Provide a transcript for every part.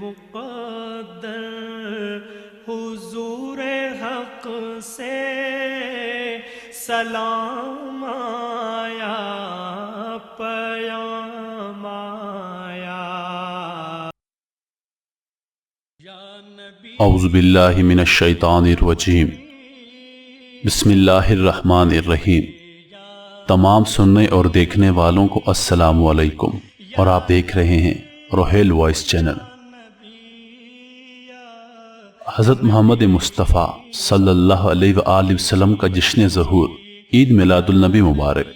مقدر حضور حق سے سلام آیا پیام آیا. اعوذ باللہ من الشیطان الرجیم. بسم اللہ الرحمن الرحیم. تمام سننے اور دیکھنے والوں کو السلام علیکم، اور آپ دیکھ رہے ہیں روحیل وائس چینل. حضرت محمد مصطفیٰ صلی اللہ علیہ وآلہ وسلم کا جشن ظہور عید میلاد النبی مبارک.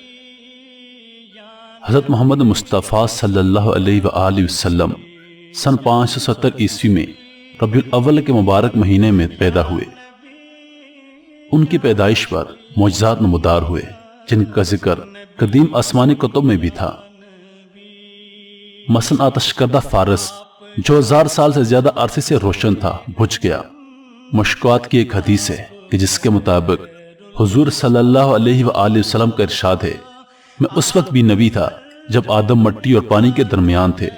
حضرت محمد مصطفیٰ صلی اللہ علیہ وآلہ وسلم سن 570 عیسوی میں ربیع الاول کے مبارک مہینے میں پیدا ہوئے. ان کی پیدائش پر معجزات نمودار ہوئے جن کا ذکر قدیم آسمانی کتب میں بھی تھا. مثلا آتش کردہ فارس جو 1000 سال سے زیادہ عرصے سے روشن تھا بجھ گیا. مشکوات کی ایک حدیث ہے کہ جس کے مطابق حضور صلی اللہ علیہ وآلہ وسلم کا ارشاد ہے، میں اس وقت بھی نبی تھا جب آدم مٹی اور پانی کے درمیان تھے.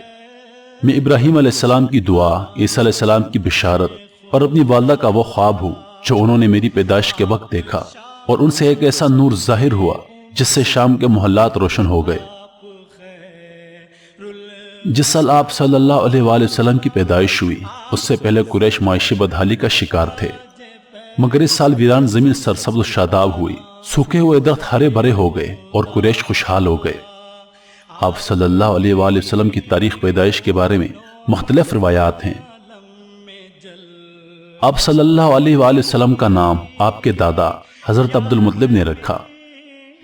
میں ابراہیم علیہ السلام کی دعا، عیسیٰ علیہ السلام کی بشارت اور اپنی والدہ کا وہ خواب ہوں جو انہوں نے میری پیدائش کے وقت دیکھا، اور ان سے ایک ایسا نور ظاہر ہوا جس سے شام کے محلات روشن ہو گئے. جس سال آپ صلی اللہ علیہ وآلہ وسلم کی پیدائش ہوئی اس سے پہلے قریش معاشی بدحالی کا شکار تھے، مگر اس سال ویران زمین سرسبز و شاداب ہوئی، سوکھے ہوئے درخت ہرے بھرے ہو گئے اور قریش خوشحال ہو گئے. آپ صلی اللہ علیہ وآلہ وسلم کی تاریخ پیدائش کے بارے میں مختلف روایات ہیں. آپ صلی اللہ علیہ وآلہ وسلم کا نام آپ کے دادا حضرت عبد المطلب نے رکھا.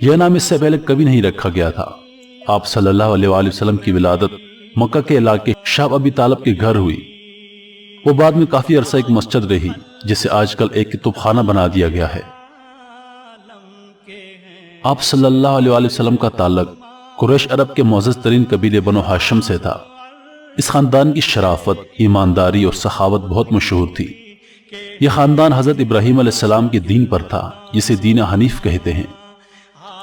یہ نام اس سے پہلے کبھی نہیں رکھا گیا تھا. آپ صلی اللہ علیہ وآلہ وسلم کی ولادت مکہ کے علاقے شاہ ابی طالب کے گھر ہوئی. وہ بعد میں کافی عرصہ ایک مسجد رہی جسے آج کل ایک کتب خانہ بنا دیا گیا ہے. آپ صلی اللہ علیہ وآلہ وسلم کا تعلق قریش عرب کے معزز ترین قبیلے بنو ہاشم سے تھا. اس خاندان کی شرافت، ایمانداری اور سخاوت بہت مشہور تھی. یہ خاندان حضرت ابراہیم علیہ السلام کے دین پر تھا جسے دین حنیف کہتے ہیں.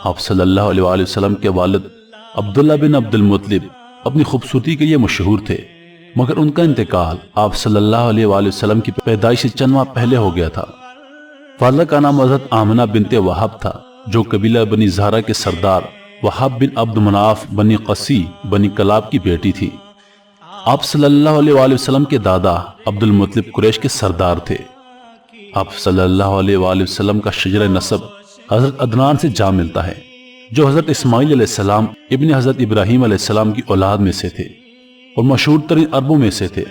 آپ صلی اللہ علیہ وآلہ وسلم کے والد عبداللہ بن عبد المطلب اپنی خوبصورتی کے لیے مشہور تھے، مگر ان کا انتقال آپ صلی اللہ علیہ وآلہ وسلم کی پیدائش سے چند ماہ پہلے ہو گیا تھا. والدہ کا نام حضرت آمنہ بنت وہب تھا جو قبیلہ بنی زہرہ کے سردار وہب بن عبد مناف بنی قسی بنی کلاب کی بیٹی تھی. آپ صلی اللہ علیہ وآلہ وسلم کے دادا عبد المطلب قریش کے سردار تھے. آپ صلی اللہ علیہ وآلہ وسلم کا شجرہ نسب حضرت عدنان سے جا ملتا ہے جو حضرت اسماعیل علیہ السلام ابن حضرت ابراہیم علیہ السلام کی اولاد میں سے تھے اور مشہور ترین عربوں میں سے تھے.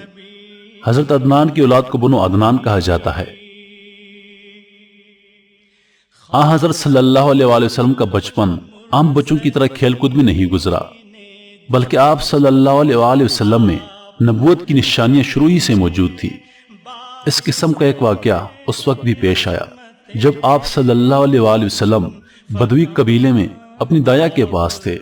حضرت عدنان کی اولاد کو بنو عدنان کہا جاتا ہے. حضرت صلی اللہ علیہ وآلہ وسلم کا بچپن عام بچوں کی طرح کھیل کود میں نہیں گزرا، بلکہ آپ صلی اللہ علیہ وآلہ وسلم میں نبوت کی نشانیاں شروع ہی سے موجود تھی. اس قسم کا ایک واقعہ اس وقت بھی پیش آیا جب آپ صلی اللہ علیہ وآلہ وسلم بدوی قبیلے میں اپنی دایا کے پاس تھے.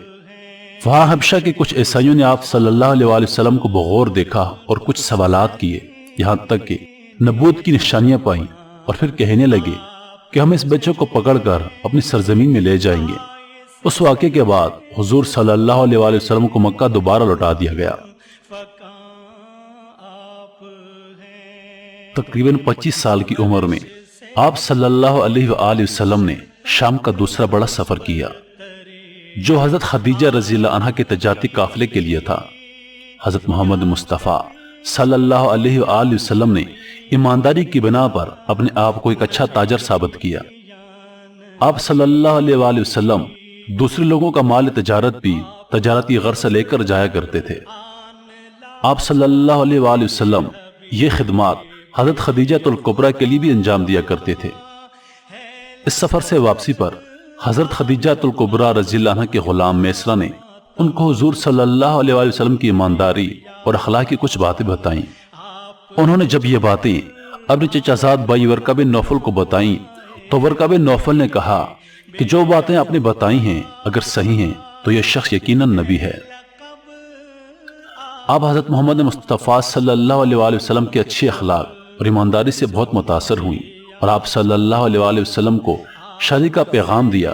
وہاں حبشہ کے کچھ عیسائیوں نے آپ صلی اللہ علیہ وآلہ وسلم کو بغور دیکھا اور کچھ سوالات کیے، یہاں تک کہ نبوت کی نشانیاں پائیں اور پھر کہنے لگے کہ ہم اس بچے کو پکڑ کر اپنی سرزمین میں لے جائیں گے. اس واقعے کے بعد حضور صلی اللہ علیہ وآلہ وسلم کو مکہ دوبارہ لوٹا دیا گیا. تقریباً 25 سال کی عمر میں آپ صلی اللہ علیہ وآلہ وسلم نے شام کا دوسرا بڑا سفر کیا جو حضرت خدیجہ رضی اللہ عنہ کے تجارتی قافلے کے لیے تھا. حضرت محمد مصطفیٰ صلی اللہ علیہ وآلہ وسلم نے ایمانداری کی بنا پر اپنے آپ کو ایک اچھا تاجر ثابت کیا. آپ صلی اللہ علیہ وآلہ وسلم دوسرے لوگوں کا مال تجارت بھی تجارتی غرض سے لے کر جایا کرتے تھے. آپ صلی اللہ علیہ وآلہ وسلم یہ خدمات حضرت خدیجہ الکبریٰ کے لیے بھی انجام دیا کرتے تھے. اس سفر سے واپسی پر حضرت خدیجہ الکبریٰ رضی اللہ عنہ کے غلام میسرہ نے ان کو حضور صلی اللہ علیہ وآلہ وسلم کی ایمانداری اور اخلاق کی کچھ باتیں بتائیں. انہوں نے جب یہ باتیں اپنے چچا زاد بھائی ورقہ بن نوفل کو بتائیں تو ورقہ بن نوفل نے کہا کہ جو باتیں آپ نے بتائی ہیں اگر صحیح ہیں تو یہ شخص یقیناً نبی ہے. آپ حضرت محمد مصطفیٰ صلی اللہ علیہ وآلہ وسلم کے اچھے اخلاق اور ایمانداری سے بہت متاثر ہوئیں اور آپ صلی اللہ علیہ وآلہ وسلم کو شادی کا پیغام دیا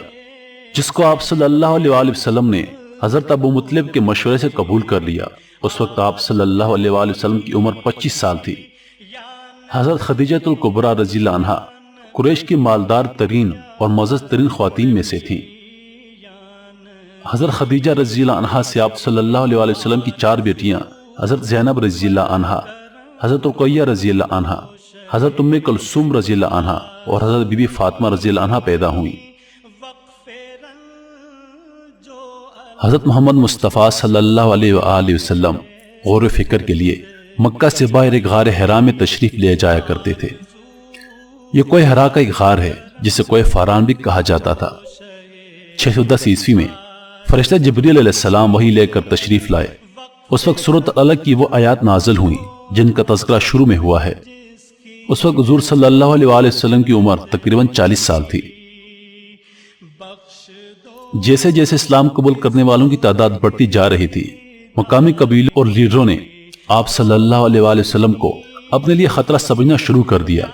جس کو آپ صلی اللہ علیہ وآلہ وسلم نے حضرت ابو مطلب کے مشورے سے قبول کر لیا اس وقت آپ صلی اللہ علیہ وآلہ وسلم کی عمر 25 سال تھی۔ حضرت خدیجہ الکبریٰ رضی اللہ عنہا قریش کی مالدار ترین اور معزز ترین خواتین میں سے تھیں۔ حضرت خدیجہ رضی اللہ عنہا سے آپ صلی اللہ علیہ وآلہ وسلم کی 4 بیٹیاں حضرت زینب رضی اللہ عنہا، حضرت رقیہ رضی اللہ عنہا، حضرت ام کلثوم رضی اللہ عنہا اور حضرت بی بی فاطمہ رضی اللہ عنہا پیدا ہوئیں۔ حضرت محمد مصطفیٰ صلی اللہ علیہ وآلہ وسلم غور و فکر کے لیے مکہ سے باہر ایک غار حرا میں تشریف لے جایا کرتے تھے۔ یہ کوہ حرا کا ایک غار ہے جسے کوہ فاران بھی کہا جاتا تھا۔ 610 عیسوی میں فرشتہ جبریل علیہ السلام وحی لے کر تشریف لائے۔ اس وقت سورۃ العلق کی وہ آیات نازل ہوئیں جن کا تذکرہ شروع میں ہوا ہے۔ اس وقت حضور صلی اللہ علیہ وآلہ وسلم کی عمر تقریباً 40 سال تھی۔ جیسے جیسے اسلام قبول کرنے والوں کی تعداد بڑھتی جا رہی تھی، مقامی قبیلوں اور لیڈروں نے آپ صلی اللہ علیہ وآلہ وسلم کو اپنے لیے خطرہ سمجھنا شروع کر دیا۔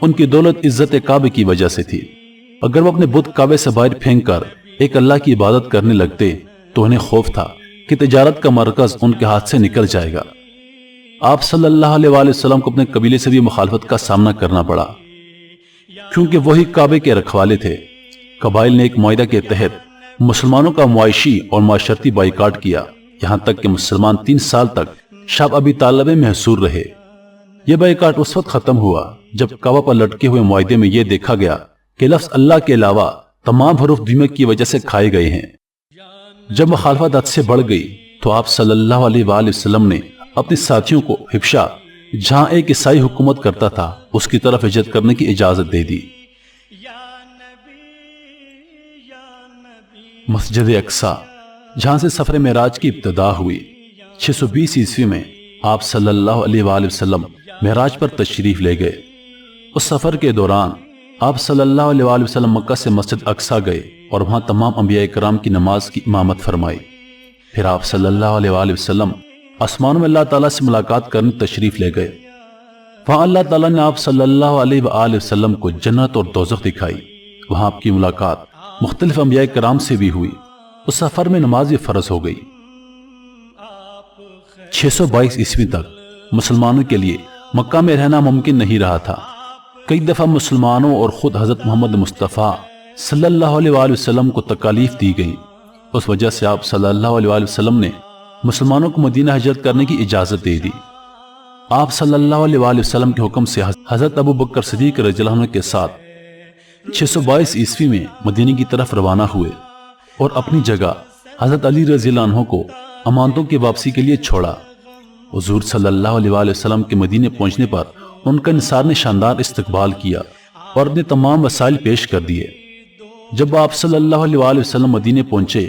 ان کی دولت عزت کعبے کی وجہ سے تھی۔ اگر وہ اپنے بت کعبے سے باہر پھینک کر ایک اللہ کی عبادت کرنے لگتے تو انہیں خوف تھا کہ تجارت کا مرکز ان کے ہاتھ سے نکل جائے گا۔ آپ صلی اللہ علیہ وآلہ وسلم کو اپنے قبیلے سے بھی مخالفت کا سامنا کرنا پڑا، کیونکہ وہی کعبے کے رکھوالے تھے۔ قبائل نے ایک معاہدہ کے تحت مسلمانوں کا معاشی اور معاشرتی بائیکاٹ کیا، یہاں تک کہ مسلمان 3 سال تک شب ابی طالب میں محصور رہے۔ یہ بائیکاٹ اس وقت ختم ہوا جب کعبہ پر لٹکے ہوئے معاہدے میں یہ دیکھا گیا کہ لفظ اللہ کے علاوہ تمام حروف دیمک کی وجہ سے کھائے گئے ہیں۔ جب مخالفت حد سے بڑھ گئی تو آپ صلی اللہ علیہ وآلہ وسلم نے اپنے ساتھیوں کو حبشہ، جہاں ایک عیسائی حکومت کرتا تھا، اس کی طرف ہجرت کرنے کی اجازت دے دی۔ مسجد اقصی، جہاں سے سفر معراج کی ابتدا ہوئی، 620 عیسوی میں آپ صلی اللہ علیہ وآلہ وسلم معراج پر تشریف لے گئے۔ اس سفر کے دوران آپ صلی اللہ علیہ وآلہ وسلم مکہ سے مسجد اقصی گئے اور وہاں تمام انبیاء کرام کی نماز کی امامت فرمائی۔ پھر آپ صلی اللہ علیہ وآلہ وسلم آسمانوں میں اللہ تعالیٰ سے ملاقات کرنے تشریف لے گئے۔ وہاں اللہ تعالیٰ نے آپ صلی اللہ علیہ وآلہ وسلم کو جنت اور دوزخ دکھائی۔ وہاں آپ کی ملاقات مختلف انبیاء کرام سے بھی ہوئی۔ اس سفر میں نماز بھی فرض ہو گئی۔ 622 عیسوی تک مسلمانوں کے لیے مکہ میں رہنا ممکن نہیں رہا تھا۔ کئی دفعہ مسلمانوں اور خود حضرت محمد مصطفیٰ صلی اللہ علیہ وآلہ وسلم کو تکالیف دی گئیں۔ اس وجہ سے آپ صلی اللہ علیہ وآلہ وسلم نے مسلمانوں کو مدینہ ہجرت کرنے کی اجازت دے دی۔ آپ صلی اللہ علیہ وآلہ وسلم کے حکم سے حضرت ابو بکر صدیق رضی اللہ عنہ کے ساتھ 622 عیسوی میں مدینہ کی طرف روانہ ہوئے اور اپنی جگہ حضرت علی رضی اللہ عنہ کو امانتوں کی واپسی کے لیے چھوڑا۔ حضور صلی اللہ علیہ وآلہ وسلم کے مدینہ پہنچنے پر ان کا انصار نے شاندار استقبال کیا اور اپنے تمام وسائل پیش کر دیے۔ جب آپ صلی اللہ علیہ وآلہ وسلم مدینہ پہنچے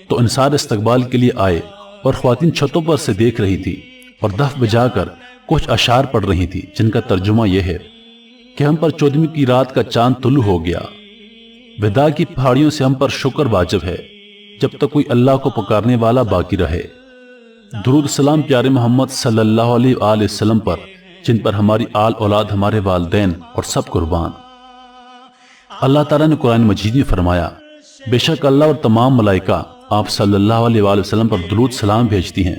تو انصار استقبال کے لیے آئے اور خواتین چھتوں پر سے دیکھ رہی تھی اور دف بجا کر کچھ اشعار پڑھ رہی تھی جن کا ترجمہ یہ ہے کہ ہم پر 14ویں کی رات کا چاند طلوع ہو گیا، وداع کی پہاڑیوں سے ہم پر شکر واجب ہے جب تک کوئی اللہ کو پکارنے والا باقی رہے۔ درود سلام پیارے محمد صلی اللہ علیہ وآلہ وسلم پر جن پر ہماری آل اولاد، ہمارے والدین اور سب قربان۔ اللہ تعالیٰ نے قرآن مجید میں فرمایا، بے شک اللہ اور تمام ملائکہ آپ صلی اللہ علیہ وآلہ وسلم پر درود سلام بھیجتی ہیں،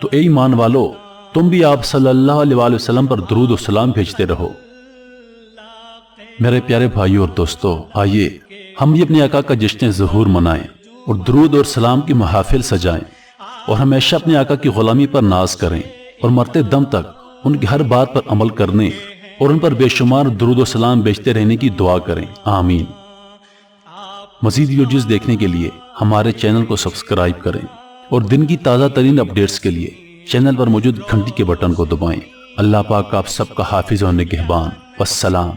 تو اے ایمان والو تم بھی آپ صلی اللہ علیہ وآلہ وسلم پر درود و سلام بھیجتے رہو۔ میرے پیارے بھائیو اور دوستو، آئیے ہم بھی اپنے آقا کا جشن ظہور منائیں اور درود اور سلام کی محافل سجائیں اور ہمیشہ اپنے آقا کی غلامی پر ناز کریں اور مرتے دم تک ان کی ہر بات پر عمل کرنے اور ان پر بے شمار درود و سلام بیچتے رہنے کی دعا کریں، آمین۔ مزید ویڈیوز دیکھنے کے لیے ہمارے چینل کو سبسکرائب کریں اور دن کی تازہ ترین اپڈیٹس کے لیے چینل پر موجود گھنٹی کے بٹن کو دبائیں۔ اللہ پاک آپ سب کا حافظ و نگہبان۔ والسلام۔